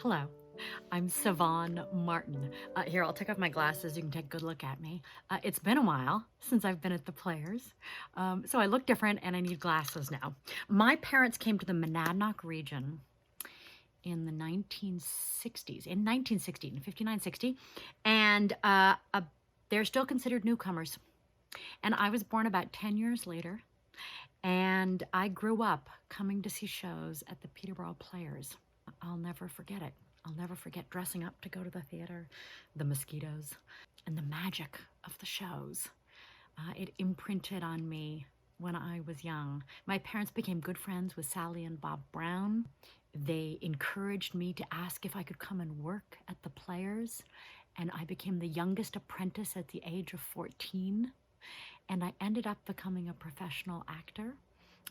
Hello, I'm Sevanne Martin. Here, I'll take off my glasses. You can take a good look at me. It's been a while since I've been at the Players, so I look different and I need glasses now. My parents came to the Monadnock region in the 1960s, in 1960, in 59-60, and they're still considered newcomers. And I was born about 10 years later, and I grew up coming to see shows at the Peterborough Players. I'll never forget it. I'll never forget dressing up to go to the theater, the mosquitoes, and the magic of the shows. It imprinted on me when I was young. My parents became good friends with Sally and Bob Brown. They encouraged me to ask if I could come and work at the Players, and I became the youngest apprentice at the age of 14, and I ended up becoming a professional actor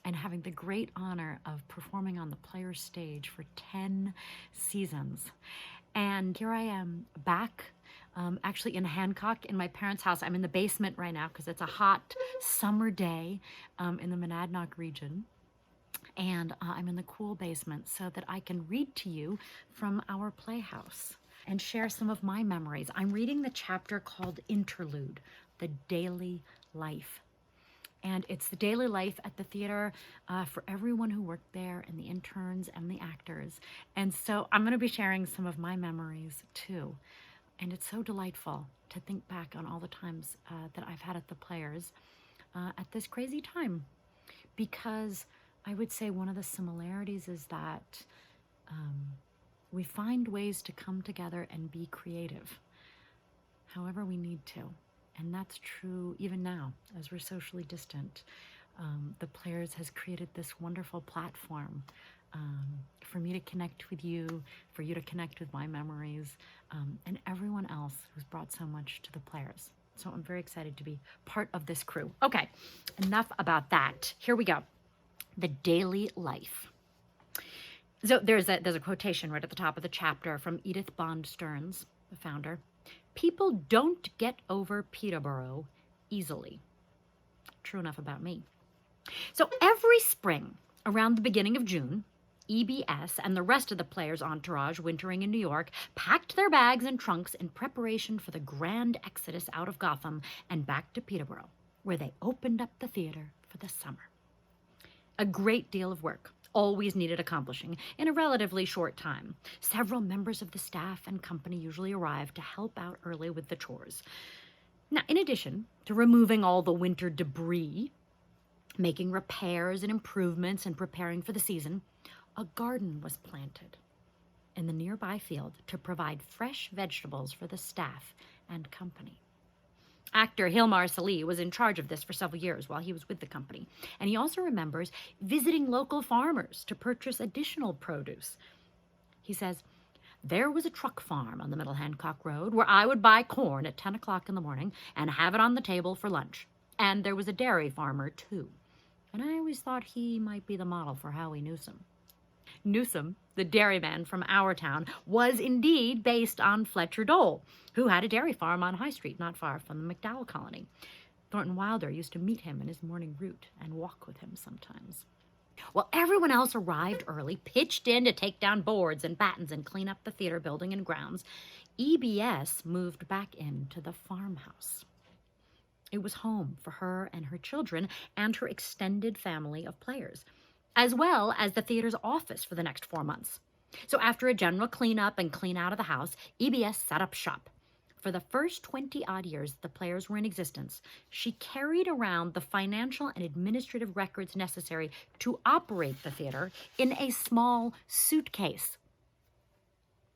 and having the great honor of performing on the Players stage for 10 seasons. And here I am back, actually in Hancock in my parents' house. I'm in the basement right now because it's a hot summer day in the Monadnock region. And I'm in the cool basement so that I can read to you from our playhouse and share some of my memories. I'm reading the chapter called Interlude, the daily life. And it's the daily life at the theater for everyone who worked there, and the interns and the actors. And so I'm going to be sharing some of my memories too. And it's so delightful to think back on all the times that I've had at the Players at this crazy time. Because I would say one of the similarities is that we find ways to come together and be creative, however we need to. And that's true even now, as we're socially distant. The Players has created this wonderful platform for me to connect with you, for you to connect with my memories, and everyone else who's brought so much to the Players. So I'm very excited to be part of this crew. Okay, enough about that. Here we go. The daily life. So there's a quotation right at the top of the chapter from Edith Bond Stearns, the founder. People don't get over Peterborough easily. True enough about me. So every spring, around the beginning of June, EBS and the rest of the Players' entourage wintering in New York packed their bags and trunks in preparation for the grand exodus out of Gotham and back to Peterborough, where they opened up the theater for the summer. A great deal of work always needed accomplishing in a relatively short time. Several members of the staff and company usually arrived to help out early with the chores. Now, in addition to removing all the winter debris, making repairs and improvements, and preparing for the season, a garden was planted in the nearby field to provide fresh vegetables for the staff and company. Actor Hilmar Salih was in charge of this for several years while he was with the company, and he also remembers visiting local farmers to purchase additional produce. He says, "There was a truck farm on the Middle Hancock Road where I would buy corn at 10 o'clock in the morning and have it on the table for lunch. And there was a dairy farmer, too. And I always thought he might be the model for Howie Newsom." Newsom, the dairyman from our town, was indeed based on Fletcher Dole, who had a dairy farm on High Street not far from the McDowell colony. Thornton Wilder used to meet him in his morning route and walk with him sometimes. Well, everyone else arrived early, pitched in to take down boards and battens and clean up the theater building and grounds. EBS moved back into the farmhouse. It was home for her and her children and her extended family of Players, as well as the theater's office for the next 4 months. So after a general cleanup and clean out of the house, EBS set up shop. For the first 20-odd years the Players were in existence, she carried around the financial and administrative records necessary to operate the theater in a small suitcase.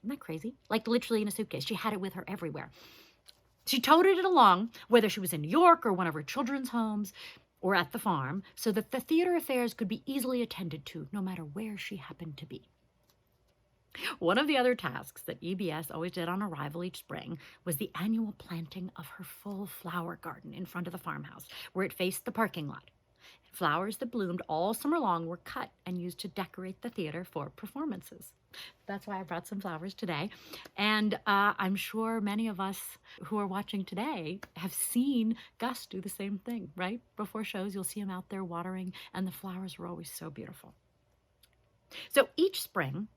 Isn't that crazy? Like literally in a suitcase. She had it with her everywhere. She toted it along, whether she was in New York or one of her children's homes, or at the farm, so that the theater affairs could be easily attended to, no matter where she happened to be. One of the other tasks that EBS always did on arrival each spring was the annual planting of her full flower garden in front of the farmhouse, where it faced the parking lot. Flowers that bloomed all summer long were cut and used to decorate the theater for performances. That's why I brought some flowers today. And I'm sure many of us who are watching today have seen Gus do the same thing, right? Before shows, you'll see him out there watering, and the flowers were always so beautiful. So each spring,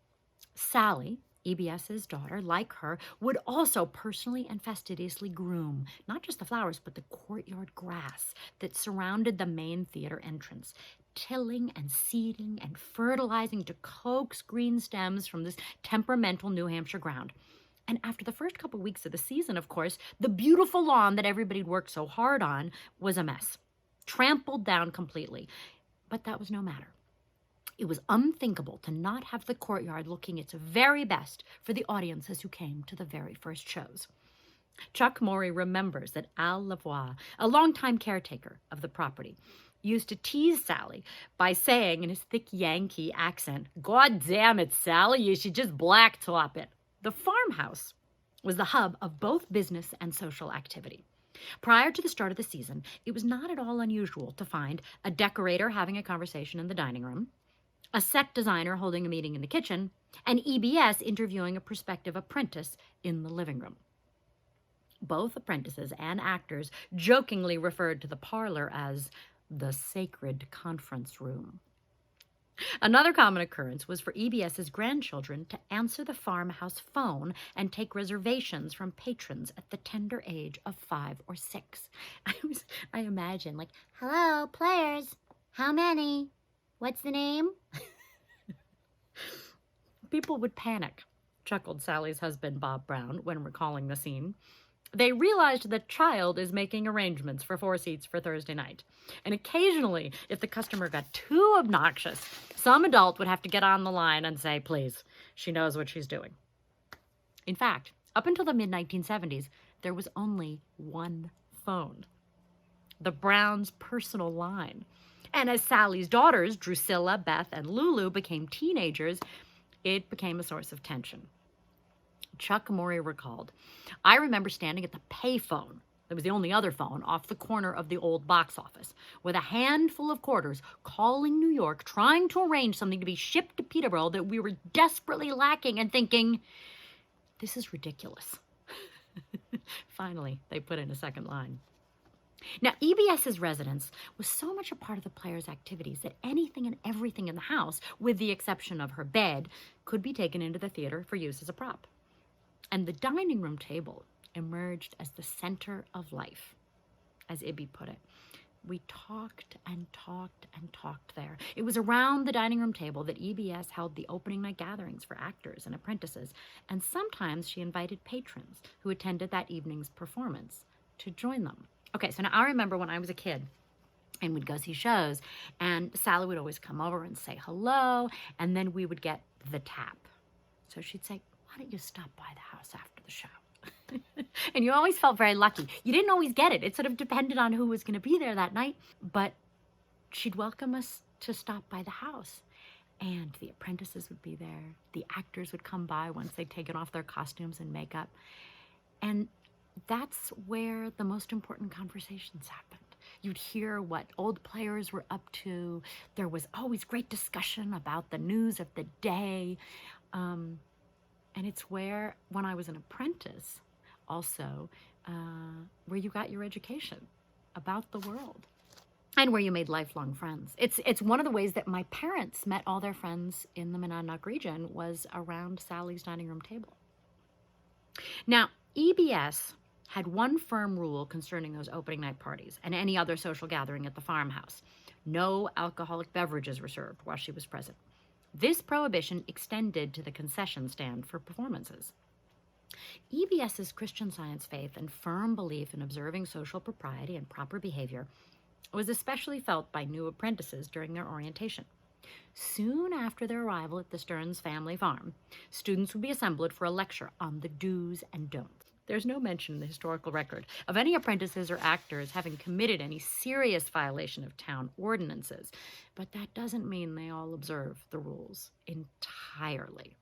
Sally, EBS's daughter, like her, would also personally and fastidiously groom not just the flowers, but the courtyard grass that surrounded the main theater entrance, tilling and seeding and fertilizing to coax green stems from this temperamental New Hampshire ground. And after the first couple weeks of the season, of course, the beautiful lawn that everybody'd worked so hard on was a mess, trampled down completely. But that was no matter. It was unthinkable to not have the courtyard looking its very best for the audiences who came to the very first shows. Chuck Morey remembers that Al Lavoie, a longtime caretaker of the property, used to tease Sally by saying in his thick Yankee accent, "God damn it, Sally, you should just blacktop it." The farmhouse was the hub of both business and social activity. Prior to the start of the season, it was not at all unusual to find a decorator having a conversation in the dining room, a set designer holding a meeting in the kitchen, and EBS interviewing a prospective apprentice in the living room. Both apprentices and actors jokingly referred to the parlor as the sacred conference room. Another common occurrence was for EBS's grandchildren to answer the farmhouse phone and take reservations from patrons at the tender age of 5 or 6. I imagine, like, "Hello, players. How many? What's the name?" People would panic, chuckled Sally's husband, Bob Brown, when recalling the scene. They realized the child is making arrangements for 4 seats for Thursday night. And occasionally, if the customer got too obnoxious, some adult would have to get on the line and say, "Please, she knows what she's doing." In fact, up until the mid-1970s, there was only one phone, the Browns' personal line. And as Sally's daughters, Drusilla, Beth, and Lulu, became teenagers, it became a source of tension. Chuck Morey recalled, "I remember standing at the payphone, that was the only other phone, off the corner of the old box office, with a handful of quarters, calling New York, trying to arrange something to be shipped to Peterborough that we were desperately lacking, and thinking, this is ridiculous." Finally, they put in a second line. Now, EBS's residence was so much a part of the players' activities that anything and everything in the house, with the exception of her bed, could be taken into the theater for use as a prop. And the dining room table emerged as the center of life, as Ibby put it. We talked and talked and talked there. It was around the dining room table that EBS held the opening night gatherings for actors and apprentices, and sometimes she invited patrons who attended that evening's performance to join them. Okay, so now I remember when I was a kid and we'd go see shows, and Sally would always come over and say hello, and then we would get the tap. So she'd say, "Why don't you stop by the house after the show?" And you always felt very lucky. You didn't always get it. It sort of depended on who was going to be there that night. But she'd welcome us to stop by the house. And the apprentices would be there. The actors would come by once they'd taken off their costumes and makeup. And that's where the most important conversations happened. You'd hear what old players were up to. There was always great discussion about the news of the day. And it's where, when I was an apprentice, also, where you got your education about the world and where you made lifelong friends. It's one of the ways that my parents met all their friends in the Monadnock region was around Sally's dining room table. Now, EBS had one firm rule concerning those opening night parties and any other social gathering at the farmhouse. No alcoholic beverages were served while she was present. This prohibition extended to the concession stand for performances. EBS's Christian Science faith and firm belief in observing social propriety and proper behavior was especially felt by new apprentices during their orientation. Soon after their arrival at the Stearns family farm, students would be assembled for a lecture on the do's and don'ts. There's no mention in the historical record of any apprentices or actors having committed any serious violation of town ordinances, but that doesn't mean they all observe the rules entirely.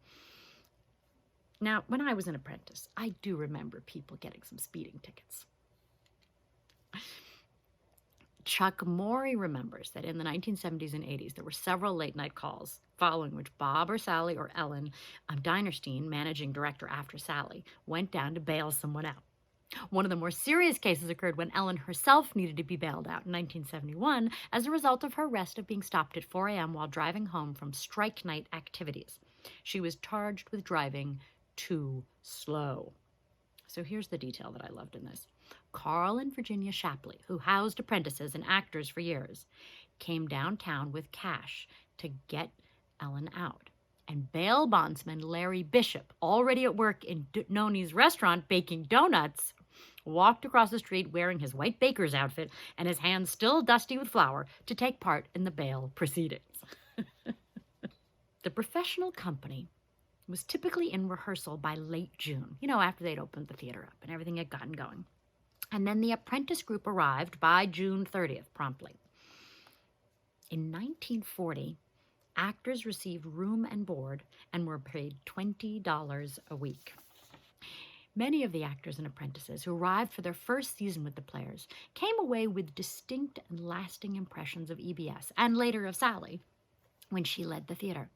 Now, when I was an apprentice, I do remember people getting some speeding tickets. Chuck Morey remembers that in the 1970s and 80s, there were several late-night calls, following which Bob or Sally or Ellen, Dinerstein, managing director after Sally, went down to bail someone out. One of the more serious cases occurred when Ellen herself needed to be bailed out in 1971 as a result of her arrest of being stopped at 4 a.m. while driving home from strike night activities. She was charged with driving too slow. So here's the detail that I loved in this. Carl and Virginia Shapley, who housed apprentices and actors for years, came downtown with cash to get Ellen out. And bail bondsman Larry Bishop, already at work in Noni's restaurant baking donuts, walked across the street wearing his white baker's outfit and his hands still dusty with flour to take part in the bail proceedings. The professional company was typically in rehearsal by late June, after they'd opened the theater up and everything had gotten going. And then the apprentice group arrived by June 30th, promptly. In 1940, actors received room and board and were paid $20 a week. Many of the actors and apprentices who arrived for their first season with the Players came away with distinct and lasting impressions of EBS, and later of Sally, when she led the theater.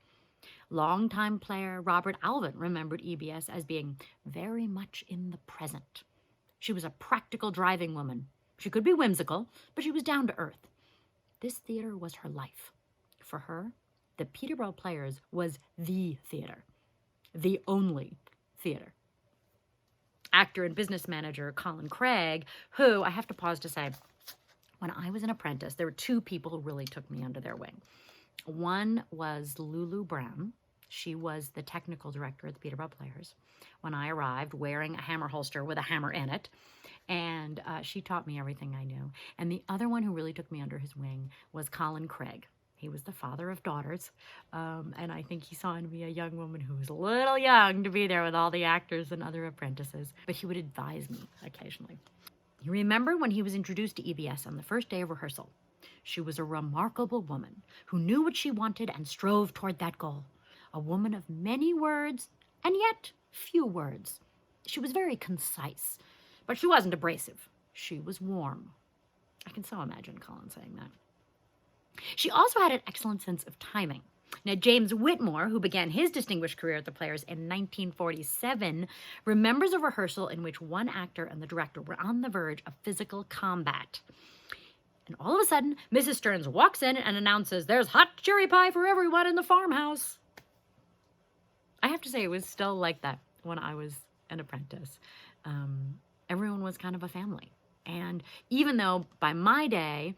Longtime player Robert Alvin remembered EBS as being very much in the present. She was a practical driving woman. She could be whimsical, but she was down to earth. This theater was her life. For her, the Peterborough Players was the theater, the only theater. Actor and business manager Colin Craig, who, I have to pause to say, when I was an apprentice, there were two people who really took me under their wing. One was Lulu Brown. She was the technical director at the Peterborough Players when I arrived, wearing a hammer holster with a hammer in it. And she taught me everything I knew. And the other one who really took me under his wing was Colin Craig. He was the father of daughters, and I think he saw in me a young woman who was a little young to be there with all the actors and other apprentices, but he would advise me occasionally. You remember when he was introduced to EBS on the first day of rehearsal? She was a remarkable woman who knew what she wanted and strove toward that goal. A woman of many words and yet few words. She was very concise, but she wasn't abrasive. She was warm. I can so imagine Colin saying that. She also had an excellent sense of timing. Now, James Whitmore, who began his distinguished career at the Players in 1947, remembers a rehearsal in which one actor and the director were on the verge of physical combat. And all of a sudden, Mrs. Stearns walks in and announces, "There's hot cherry pie for everyone in the farmhouse." I have to say, it was still like that when I was an apprentice. Everyone was kind of a family. And even though by my day,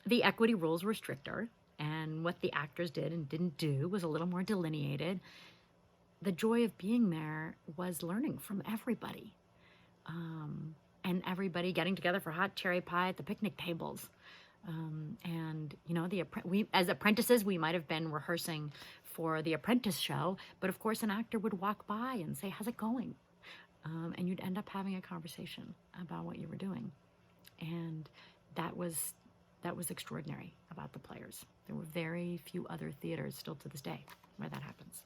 the equity rules were stricter, and what the actors did and didn't do was a little more delineated, the joy of being there was learning from everybody. And everybody getting together for hot cherry pie at the picnic tables. And, we as apprentices, we might have been rehearsing for the apprentice show, but of course an actor would walk by and say, "How's it going?" And you'd end up having a conversation about what you were doing. And that was extraordinary about the Players. There were very few other theaters still to this day where that happens.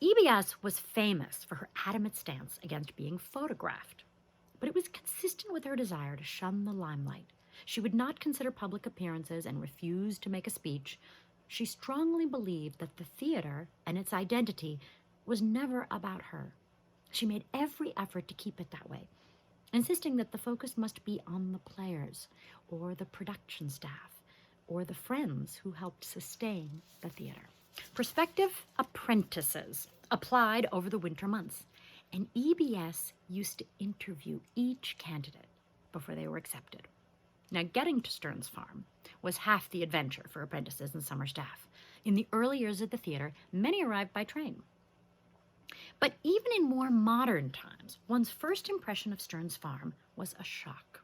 EBS was famous for her adamant stance against being photographed, but it was consistent with her desire to shun the limelight. She would not consider public appearances and refused to make a speech. She strongly believed that the theater and its identity was never about her. She made every effort to keep it that way, insisting that the focus must be on the players or the production staff or the friends who helped sustain the theater. Prospective apprentices applied over the winter months, and EBS used to interview each candidate before they were accepted. Now, getting to Stearns Farm was half the adventure for apprentices and summer staff. In the early years of the theater, many arrived by train. But even in more modern times, one's first impression of Stearns Farm was a shock.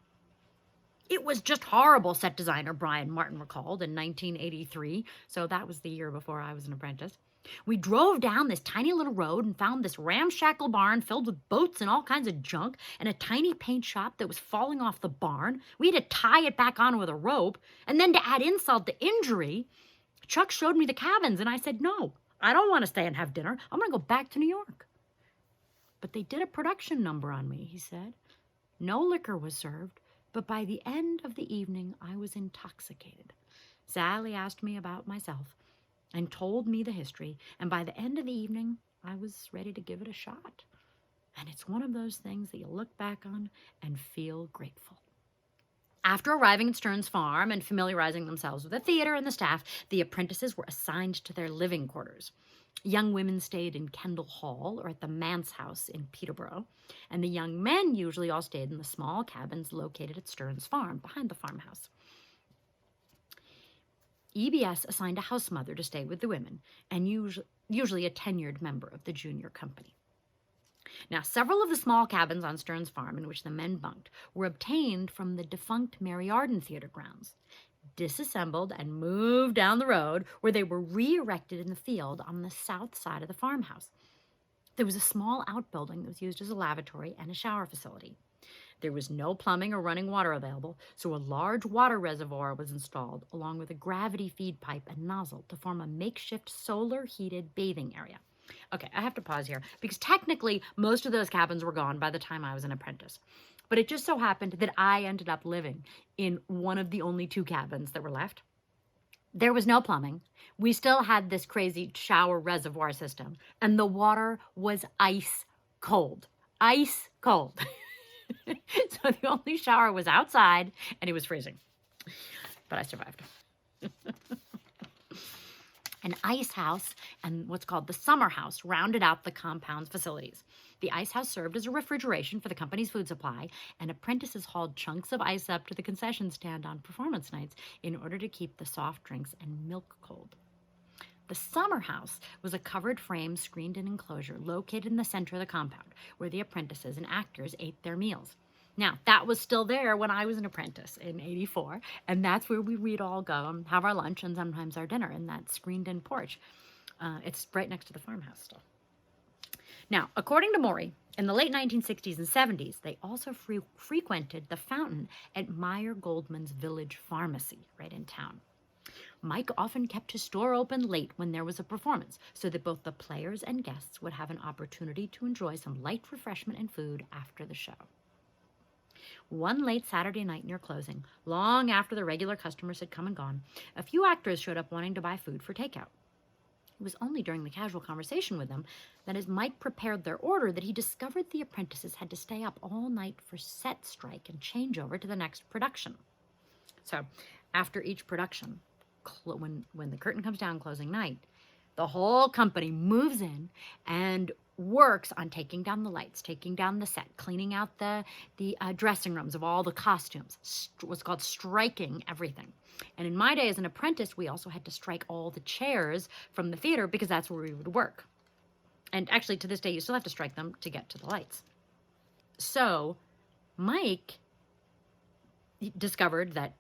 "It was just horrible," set designer Brian Martin recalled in 1983, so that was the year before I was an apprentice. "We drove down this tiny little road and found this ramshackle barn filled with boats and all kinds of junk and a tiny paint shop that was falling off the barn. We had to tie it back on with a rope. And then to add insult to injury, Chuck showed me the cabins and I said, 'No, I don't want to stay and have dinner. I'm going to go back to New York.' But they did a production number on me," he said. "No liquor was served, but by the end of the evening, I was intoxicated. Sally asked me about myself and told me the history, and by the end of the evening, I was ready to give it a shot. And it's one of those things that you look back on and feel grateful." After arriving at Stearns Farm and familiarizing themselves with the theater and the staff, the apprentices were assigned to their living quarters. Young women stayed in Kendall Hall or at the manse house in Peterborough, and the young men usually all stayed in the small cabins located at Stearns Farm behind the farmhouse. EBS assigned a house mother to stay with the women, and usually a tenured member of the junior company. Now, several of the small cabins on Stearns Farm in which the men bunked were obtained from the defunct Mary Arden Theater grounds, disassembled and moved down the road, where they were re-erected in the field on the south side of the farmhouse. There was a small outbuilding that was used as a lavatory and a shower facility. There was no plumbing or running water available, so a large water reservoir was installed along with a gravity feed pipe and nozzle to form a makeshift solar-heated bathing area. Okay, I have to pause here because technically most of those cabins were gone by the time I was an apprentice. But it just so happened that I ended up living in one of the only 2 cabins that were left. There was no plumbing. We still had this crazy shower reservoir system, and the water was ice cold. Ice cold. So the only shower was outside, and it was freezing. But I survived. An ice house and what's called the summer house rounded out the compound's facilities. The ice house served as a refrigeration for the company's food supply, and apprentices hauled chunks of ice up to the concession stand on performance nights in order to keep the soft drinks and milk cold. The summer house was a covered frame, screened-in enclosure located in the center of the compound, where the apprentices and actors ate their meals. Now, that was still there when I was an apprentice in '84, and that's where we'd all go and have our lunch and sometimes our dinner in that screened-in porch. It's right next to the farmhouse still. Now, according to Maury, in the late 1960s and 70s, they also frequented the fountain at Meyer Goldman's Village Pharmacy right in town. Mike often kept his store open late when there was a performance so that both the players and guests would have an opportunity to enjoy some light refreshment and food after the show. One late Saturday night near closing, long after the regular customers had come and gone, a few actors showed up wanting to buy food for takeout. It was only during the casual conversation with them that as Mike prepared their order that he discovered the apprentices had to stay up all night for set strike and change over to the next production. So after each production, when the curtain comes down closing night, the whole company moves in and works on taking down the lights, taking down the set, cleaning out the dressing rooms of all the costumes, what's called striking everything. And in my day as an apprentice, we also had to strike all the chairs from the theater because that's where we would work. And actually, to this day, you still have to strike them to get to the lights. So Mike discovered that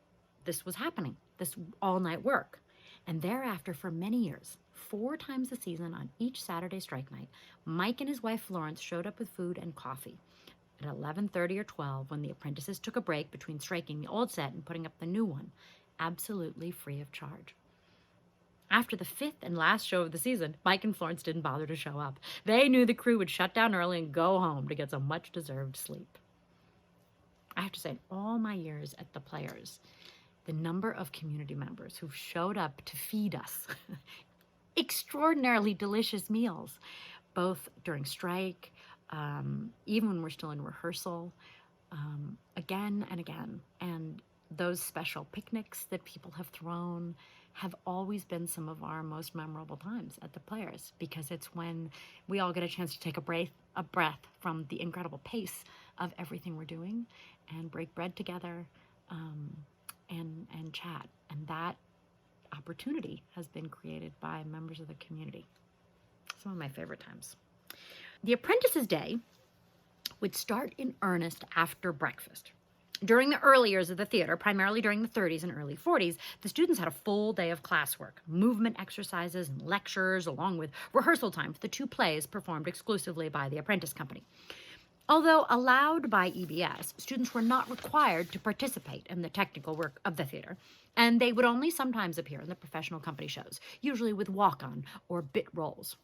this was happening, this all-night work. And thereafter, for many years, 4 times a season on each Saturday strike night, Mike and his wife Florence showed up with food and coffee. At 11:30 or 12, when the apprentices took a break between striking the old set and putting up the new one, absolutely free of charge. After the 5th and last show of the season, Mike and Florence didn't bother to show up. They knew the crew would shut down early and go home to get some much-deserved sleep. I have to say, in all my years at the Players, the number of community members who've showed up to feed us extraordinarily delicious meals, both during strike, even when we're still in rehearsal, again and again. And those special picnics that people have thrown have always been some of our most memorable times at the Players, because it's when we all get a chance to take a breath from the incredible pace of everything we're doing and break bread together and chat. And that opportunity has been created by members of the community. Some of my favorite times. The apprentices' day would start in earnest after breakfast. During the early years of the theater, primarily during the 30s and early 40s, the students had a full day of classwork, movement exercises and lectures, along with rehearsal time for the 2 plays performed exclusively by the Apprentice Company. Although allowed by EBS, students were not required to participate in the technical work of the theater, and they would only sometimes appear in the professional company shows, usually with walk-on or bit roles.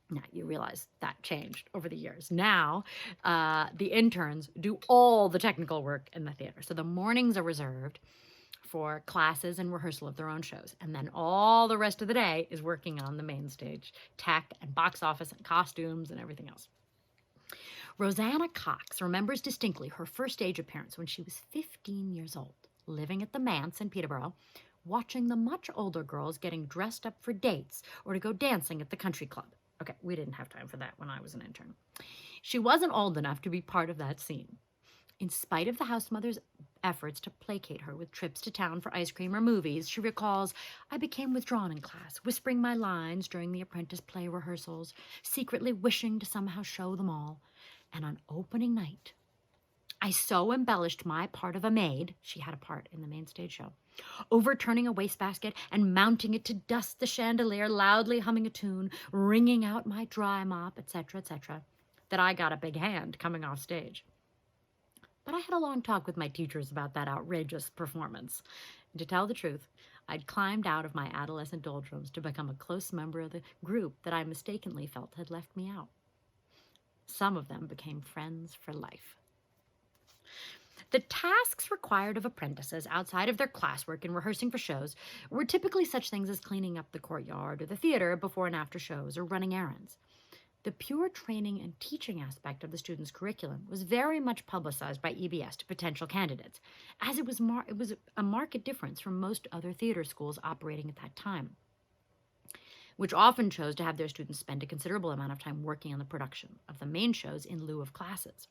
Now, you realize that changed over the years. Now, the interns do all the technical work in the theater. So the mornings are reserved for classes and rehearsal of their own shows. And then all the rest of the day is working on the main stage, tech and box office and costumes and everything else. Rosanna Cox remembers distinctly her first stage appearance when she was 15 years old, living at the manse in Peterborough, watching the much older girls getting dressed up for dates or to go dancing at the country club. Okay, we didn't have time for that when I was an intern. She wasn't old enough to be part of that scene. In spite of the house mother's efforts to placate her with trips to town for ice cream or movies, she recalls, I became withdrawn in class, whispering my lines during the apprentice play rehearsals, secretly wishing to somehow show them all. And on opening night, I so embellished my part of a maid, she had a part in the main stage show, overturning a wastebasket and mounting it to dust the chandelier, loudly humming a tune, wringing out my dry mop, etc., that I got a big hand coming off stage. But I had a long talk with my teachers about that outrageous performance. And to tell the truth, I'd climbed out of my adolescent doldrums to become a close member of the group that I mistakenly felt had left me out. Some of them became friends for life. The tasks required of apprentices outside of their classwork and rehearsing for shows were typically such things as cleaning up the courtyard or the theater before and after shows or running errands. The pure training and teaching aspect of the students' curriculum was very much publicized by EBS to potential candidates, as it was a marked difference from most other theater schools operating at that time, which often chose to have their students spend a considerable amount of time working on the production of the main shows in lieu of classes.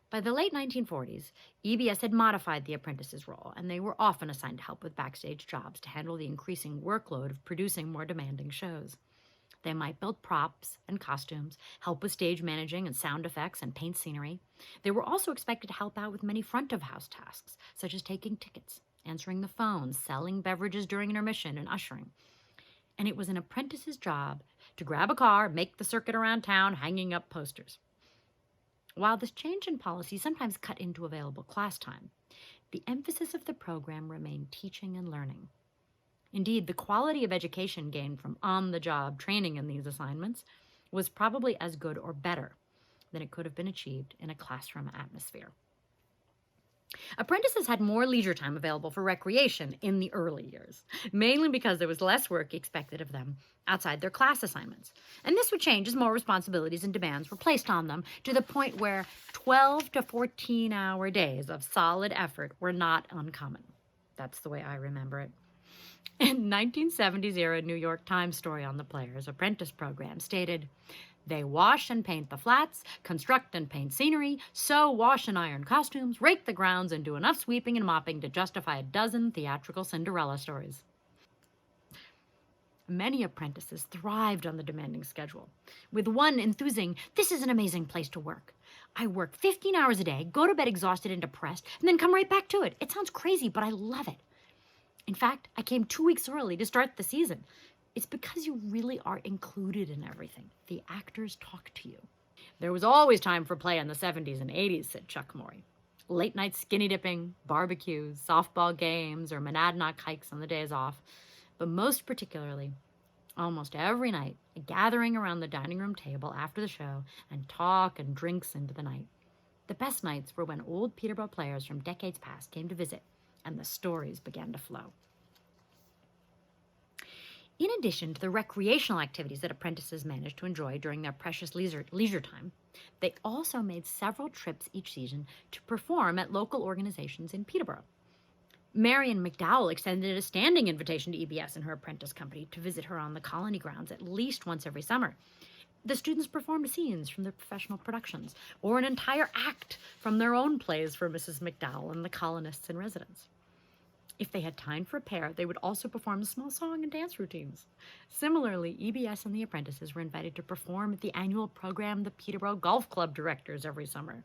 By the late 1940s, EBS had modified the apprentices' role, and they were often assigned to help with backstage jobs to handle the increasing workload of producing more demanding shows. They might build props and costumes, help with stage managing and sound effects, and paint scenery. They were also expected to help out with many front-of-house tasks, such as taking tickets, answering the phone, selling beverages during intermission, and ushering. And it was an apprentice's job to grab a car, make the circuit around town, hanging up posters. While this change in policy sometimes cut into available class time, the emphasis of the program remained teaching and learning. Indeed, the quality of education gained from on-the-job training in these assignments was probably as good or better than it could have been achieved in a classroom atmosphere. Apprentices had more leisure time available for recreation in the early years, mainly because there was less work expected of them outside their class assignments. And this would change as more responsibilities and demands were placed on them, to the point where 12 to 14-hour days of solid effort were not uncommon. That's the way I remember it. In 1970s-era New York Times story on the Players' apprentice program stated, they wash and paint the flats, construct and paint scenery, sew, wash, and iron costumes, rake the grounds, and do enough sweeping and mopping to justify a dozen theatrical Cinderella stories. Many apprentices thrived on the demanding schedule, with one enthusing, this is an amazing place to work. I work 15 hours a day, go to bed exhausted and depressed, and then come right back to it. It sounds crazy, but I love it. In fact, I came 2 weeks early to start the season. It's because you really are included in everything. The actors talk to you. There was always time for play in the 70s and 80s, said Chuck Morey. Late night skinny dipping, barbecues, softball games, or monadnock hikes on the days off. But most particularly, almost every night, a gathering around the dining room table after the show and talk and drinks into the night. The best nights were when old Peterborough players from decades past came to visit, and the stories began to flow. In addition to the recreational activities that apprentices managed to enjoy during their precious leisure time, they also made several trips each season to perform at local organizations in Peterborough. Marion McDowell extended a standing invitation to EBS and her apprentice company to visit her on the colony grounds at least once every summer. The students performed scenes from their professional productions, or an entire act from their own plays for Mrs. McDowell and the colonists in residence. If they had time for a pair, they would also perform small song and dance routines. Similarly, EBS and the apprentices were invited to perform at the annual program the Peterborough Golf Club directors every summer.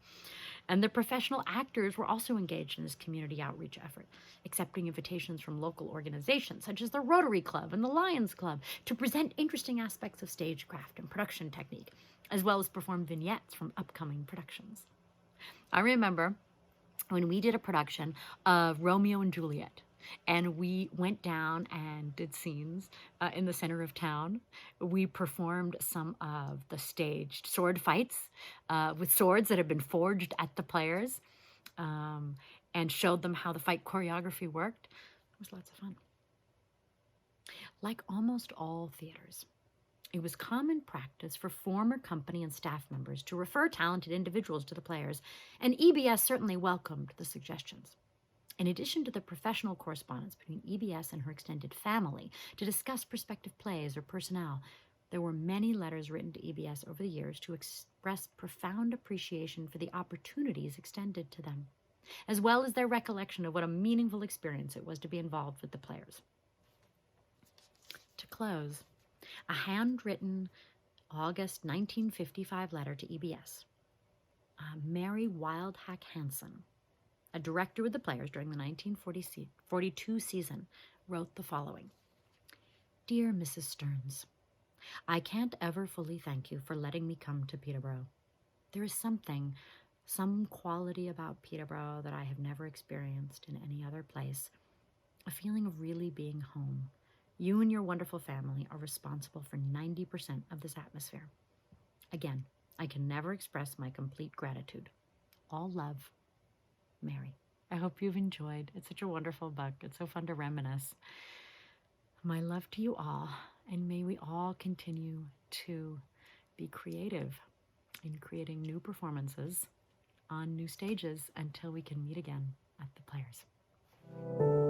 And the professional actors were also engaged in this community outreach effort, accepting invitations from local organizations such as the Rotary Club and the Lions Club to present interesting aspects of stagecraft and production technique, as well as perform vignettes from upcoming productions. I remember when we did a production of Romeo and Juliet, and we went down and did scenes in the center of town. We performed some of the staged sword fights with swords that had been forged at the Players, and showed them how the fight choreography worked. It was lots of fun. Like almost all theaters, it was common practice for former company and staff members to refer talented individuals to the Players, and EBS certainly welcomed the suggestions. In addition to the professional correspondence between EBS and her extended family to discuss prospective plays or personnel, there were many letters written to EBS over the years to express profound appreciation for the opportunities extended to them, as well as their recollection of what a meaningful experience it was to be involved with the players. To close, a handwritten August 1955 letter to EBS. Mary Wildhack Hansen, a director with the players during the 1942 season, wrote the following. Dear Mrs. Stearns, I can't ever fully thank you for letting me come to Peterborough. There is some quality about Peterborough that I have never experienced in any other place, a feeling of really being home. You and your wonderful family are responsible for 90% of this atmosphere. Again, I can never express my complete gratitude. All love, Mary. I hope you've enjoyed. It's such a wonderful book. It's so fun to reminisce. My love to you all, and may we all continue to be creative in creating new performances on new stages until we can meet again at the Players.